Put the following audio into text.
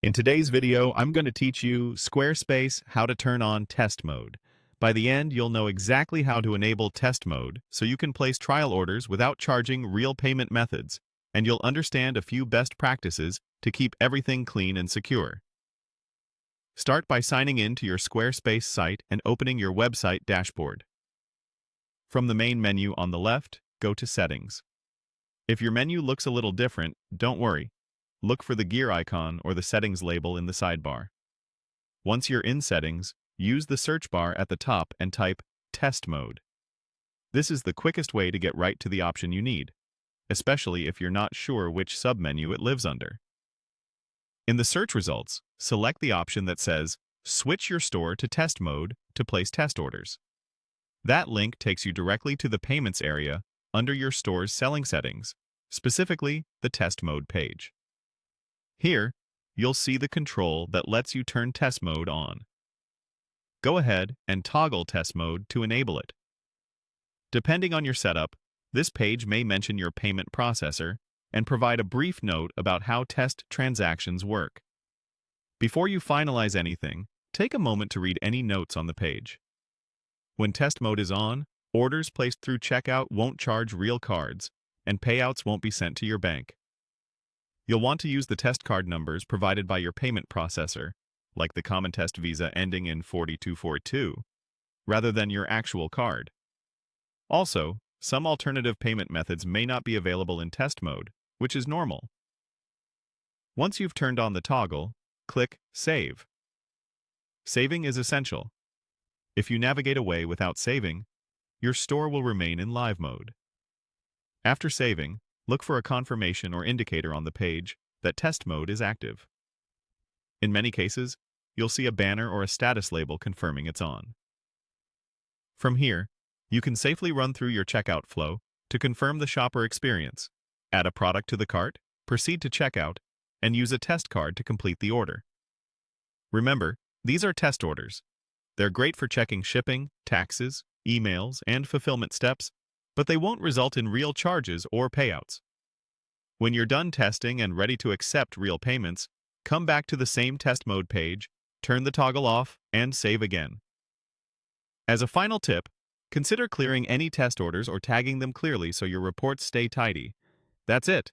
In today's video, I'm going to teach you Squarespace how to turn on test mode. By the end, you'll know exactly how to enable test mode so you can place trial orders without charging real payment methods, and you'll understand a few best practices to keep everything clean and secure. Start by signing in to your Squarespace site and opening your website dashboard. From the main menu on the left, go to Settings. If your menu looks a little different, don't worry. Look for the gear icon or the settings label in the sidebar. Once you're in settings, use the search bar at the top and type test mode. This is the quickest way to get right to the option you need, especially if you're not sure which submenu it lives under. In the search results, select the option that says switch your store to test mode to place test orders. That link takes you directly to the payments area under your store's selling settings, specifically the test mode page. Here, you'll see the control that lets you turn test mode on. Go ahead and toggle test mode to enable it. Depending on your setup, this page may mention your payment processor and provide a brief note about how test transactions work. Before you finalize anything, take a moment to read any notes on the page. When test mode is on, orders placed through checkout won't charge real cards, and payouts won't be sent to your bank. You'll want to use the test card numbers provided by your payment processor, like the Common Test Visa ending in 4242, rather than your actual card. Also, some alternative payment methods may not be available in test mode, which is normal. Once you've turned on the toggle, click Save. Saving is essential. If you navigate away without saving, your store will remain in live mode. After saving, look for a confirmation or indicator on the page that test mode is active. In many cases, you'll see a banner or a status label confirming it's on. From here, you can safely run through your checkout flow to confirm the shopper experience, add a product to the cart, proceed to checkout, and use a test card to complete the order. Remember, these are test orders. They're great for checking shipping, taxes, emails, and fulfillment steps, but they won't result in real charges or payouts. When you're done testing and ready to accept real payments, come back to the same test mode page, turn the toggle off, and save again. As a final tip, consider clearing any test orders or tagging them clearly so your reports stay tidy. That's it.